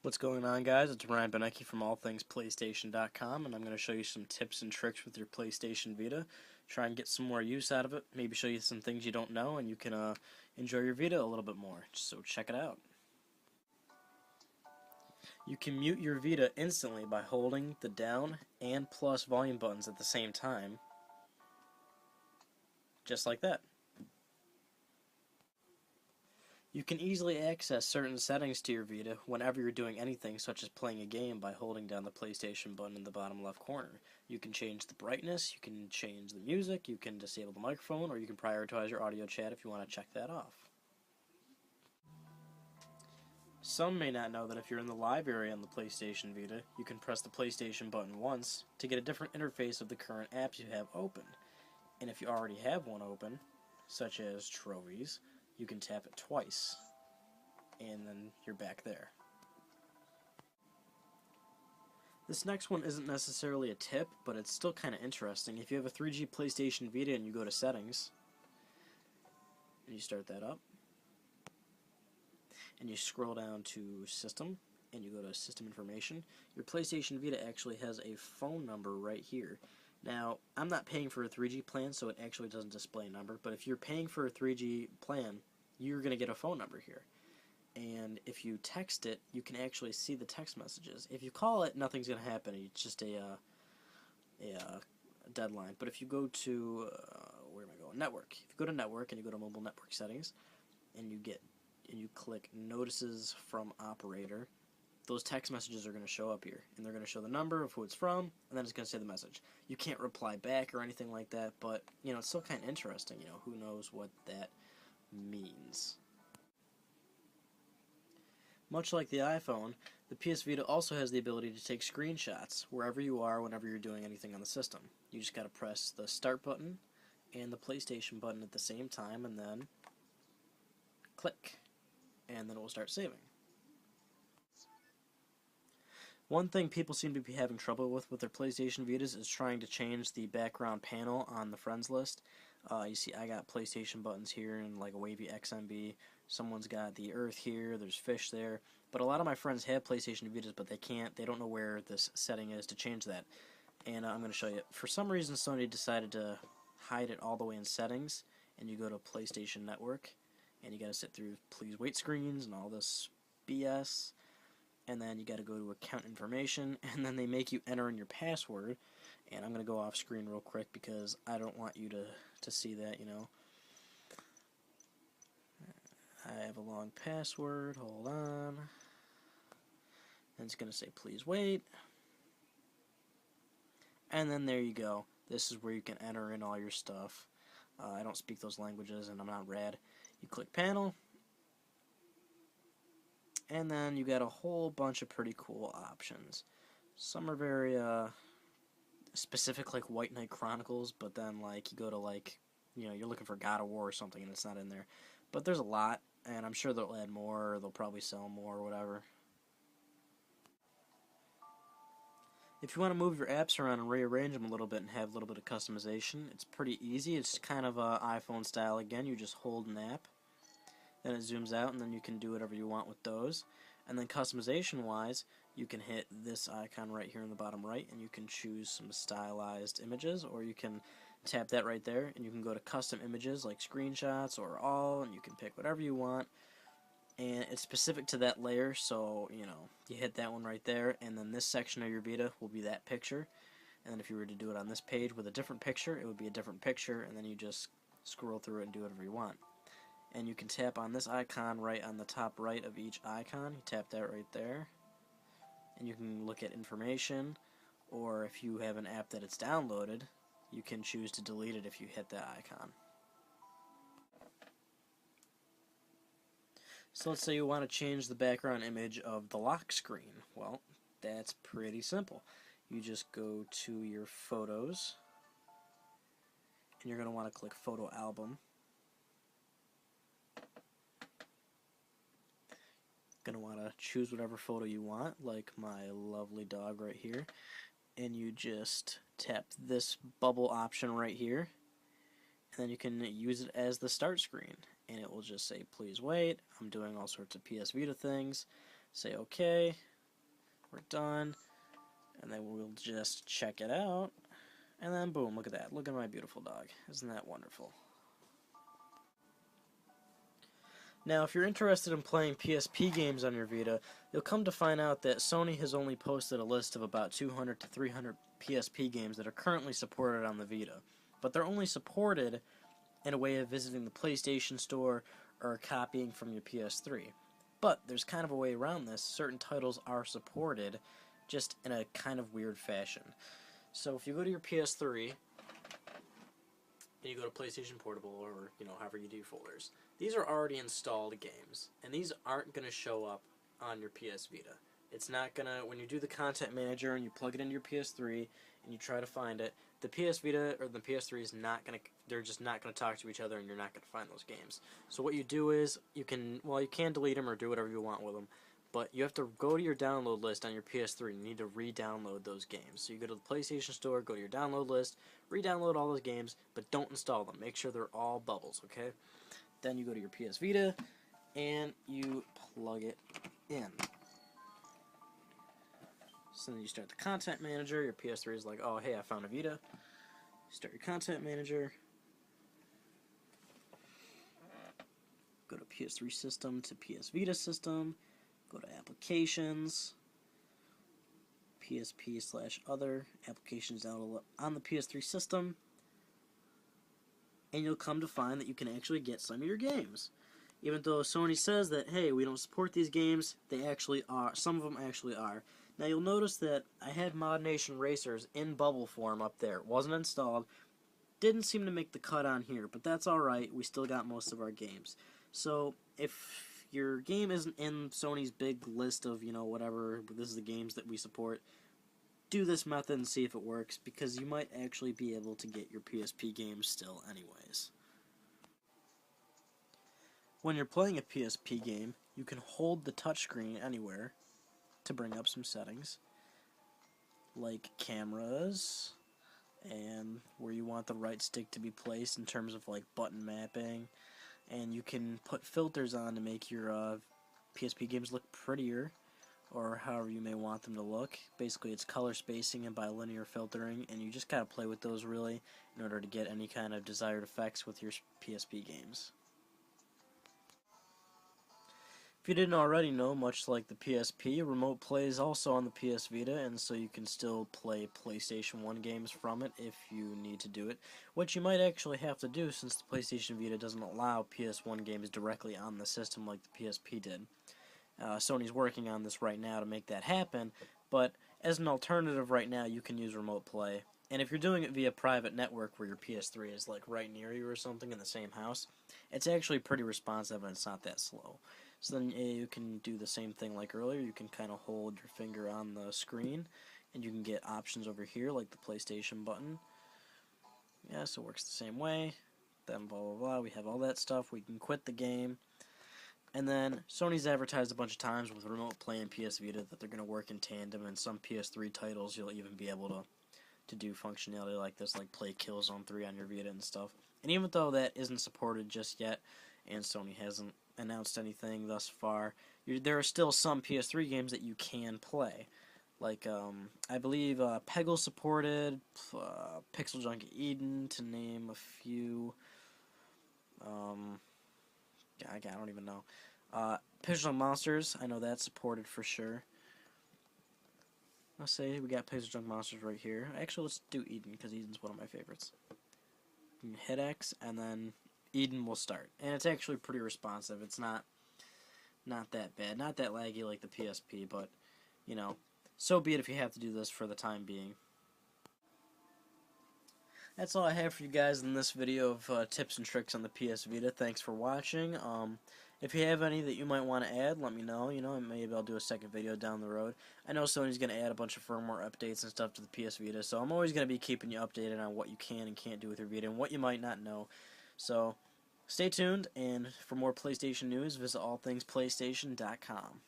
What's going on, guys? It's Ryan Benecki from allthingsplaystation.com, and I'm going to show you some tips and tricks with your PlayStation Vita. Try and get some more use out of it. Maybe show you some things you don't know, and you can enjoy your Vita a little bit more. So check it out. You can mute your Vita instantly by holding the down and plus volume buttons at the same time, just like that. You can easily access certain settings to your Vita whenever you're doing anything such as playing a game by holding down the PlayStation button in the bottom left corner. You can change the brightness, you can change the music, you can disable the microphone, or you can prioritize your audio chat if you want to check that off. Some may not know that if you're in the live area on the PlayStation Vita, you can press the PlayStation button once to get a different interface of the current apps you have open. And if you already have one open, such as Trophies, you can tap it twice, and then you're back there. This next one isn't necessarily a tip, but it's still kind of interesting. If you have a 3G PlayStation Vita and you go to Settings, and you start that up, and you scroll down to System, and you go to System Information, your PlayStation Vita actually has a phone number right here. Now, I'm not paying for a 3G plan, so it actually doesn't display a number, but if you're paying for a 3G plan, you're going to get a phone number here. And if you text it, you can actually see the text messages. If you call it, nothing's going to happen. It's just a deadline. But if you go to, where am I going? Network. If you go to Network and you go to Mobile Network Settings, and you click Notices from Operator, those text messages are going to show up here, and they're going to show the number of who it's from, and then it's going to say the message. You can't reply back or anything like that, but it's still kind of interesting. Who knows what that means. Much like the iPhone, the PS Vita also has the ability to take screenshots wherever you are, whenever you're doing anything on the system. You just got to press the Start button and the PlayStation button at the same time, and then click, and then it will start saving. One thing people seem to be having trouble with their PlayStation Vitas is trying to change the background panel on the friends list. You see I got PlayStation buttons here and like a wavy XMB. Someone's got the Earth here, there's fish there. But a lot of my friends have PlayStation Vitas, but they don't know where this setting is to change that. And I'm going to show you. For some reason, Sony decided to hide it all the way in settings, and you go to PlayStation Network, and you got to sit through please wait screens and all this BS. And then you got to go to account information, and then they make you enter in your password. And I'm going to go off screen real quick because I don't want you to see that, I have a long password, hold on. And it's going to say please wait. And then there you go. This is where you can enter in all your stuff. I don't speak those languages and I'm not rad. You click panel. And then you got a whole bunch of pretty cool options. Some are very specific, like White Knight Chronicles, but then like you go to you're looking for God of War or something and it's not in there. But there's a lot, and I'm sure they'll add more, or they'll probably sell more or whatever. If you want to move your apps around and rearrange them a little bit and have a little bit of customization, it's pretty easy. It's kind of iPhone style again. You just hold an app. Then it zooms out, and then you can do whatever you want with those. And then customization-wise, you can hit this icon right here in the bottom right, and you can choose some stylized images, or you can tap that right there, and you can go to custom images like screenshots or all, and you can pick whatever you want. And it's specific to that layer, so, you hit that one right there, and then this section of your Vita will be that picture. And then if you were to do it on this page with a different picture, it would be a different picture, and then you just scroll through it and do whatever you want. And you can tap on this icon right on the top right of each icon. You tap that right there. And you can look at information, or if you have an app that it's downloaded, you can choose to delete it if you hit that icon. So let's say you want to change the background image of the lock screen. Well, that's pretty simple. You just go to your photos, and you're going to want to click Photo Album. Going to want to choose whatever photo you want, like my lovely dog right here, and you just tap this bubble option right here, and then you can use it as the start screen, and it will just say please wait. I'm doing all sorts of PS Vita things. Say OK, we're done, and then we'll just check it out, and then boom, look at that. Look at my beautiful dog. Isn't that wonderful? Now, if you're interested in playing PSP games on your Vita, you'll come to find out that Sony has only posted a list of about 200 to 300 PSP games that are currently supported on the Vita. But they're only supported in a way of visiting the PlayStation Store or copying from your PS3. But there's kind of a way around this. Certain titles are supported, just in a kind of weird fashion. So if you go to your PS3, and you go to PlayStation Portable, or however you do folders, these are already installed games, and these aren't going to show up on your PS Vita. It's not going to, when you do the content manager and you plug it into your PS3 and you try to find it, the PS Vita or the PS3 is not going to, they're just not going to talk to each other, and you're not going to find those games. So what you do is, you can delete them or do whatever you want with them, but you have to go to your download list on your PS3 and you need to re-download those games. So you go to the PlayStation Store, go to your download list, re-download all those games, but don't install them. Make sure they're all bubbles, okay? Then you go to your PS Vita and you plug it in. So then you start the content manager. Your PS3 is like, oh hey, I found a Vita. Start your content manager. Go to PS3 system to PS Vita system. Go to applications. PSP/other applications download on the PS3 system. And you'll come to find that you can actually get some of your games. Even though Sony says that, hey, we don't support these games, they actually are. Some of them actually are. Now you'll notice that I had Mod Nation Racers in bubble form up there. It wasn't installed. Didn't seem to make the cut on here, but that's alright. We still got most of our games. So if your game isn't in Sony's big list of, whatever, this is the games that we support, do this method and see if it works, because you might actually be able to get your PSP games still anyways. When you're playing a PSP game, you can hold the touchscreen anywhere to bring up some settings, like cameras, and where you want the right stick to be placed in terms of like button mapping, and you can put filters on to make your PSP games look prettier, or however you may want them to look. Basically, it's color spacing and bilinear filtering, and you just gotta play with those really in order to get any kind of desired effects with your PSP games. If you didn't already know, much like the PSP, Remote Play is also on the PS Vita, and so you can still play PlayStation 1 games from it if you need to do it, which you might actually have to do since the PlayStation Vita doesn't allow PS1 games directly on the system like the PSP did. Sony's working on this right now to make that happen, but as an alternative right now, you can use Remote Play. And if you're doing it via private network where your PS3 is like right near you or something in the same house, it's actually pretty responsive and it's not that slow. So then you can do the same thing like earlier. You can kind of hold your finger on the screen and you can get options over here like the PlayStation button. Yeah, so it works the same way. Then blah blah blah, we have all that stuff. We can quit the game. And then Sony's advertised a bunch of times with Remote Play and PS Vita that they're going to work in tandem, and some PS3 titles you'll even be able to do functionality like this, like play Killzone 3 on your Vita and stuff. And even though that isn't supported just yet, and Sony hasn't announced anything thus far, there are still some PS3 games that you can play. Like, I believe Peggle supported, Pixel Junk Eden, to name a few. I don't even know. Pixel Junk Monsters, I know that's supported for sure. Let's say we got Pixel Junk Monsters right here. Actually, let's do Eden, because Eden's one of my favorites. Hit X, and then Eden will start. And it's actually pretty responsive. It's not that bad. Not that laggy like the PSP, but, so be it if you have to do this for the time being. That's all I have for you guys in this video of tips and tricks on the PS Vita. Thanks for watching. If you have any that you might want to add, let me know. Maybe I'll do a second video down the road. I know Sony's going to add a bunch of firmware updates and stuff to the PS Vita, so I'm always going to be keeping you updated on what you can and can't do with your Vita and what you might not know. So, stay tuned, and for more PlayStation news, visit allthingsplaystation.com.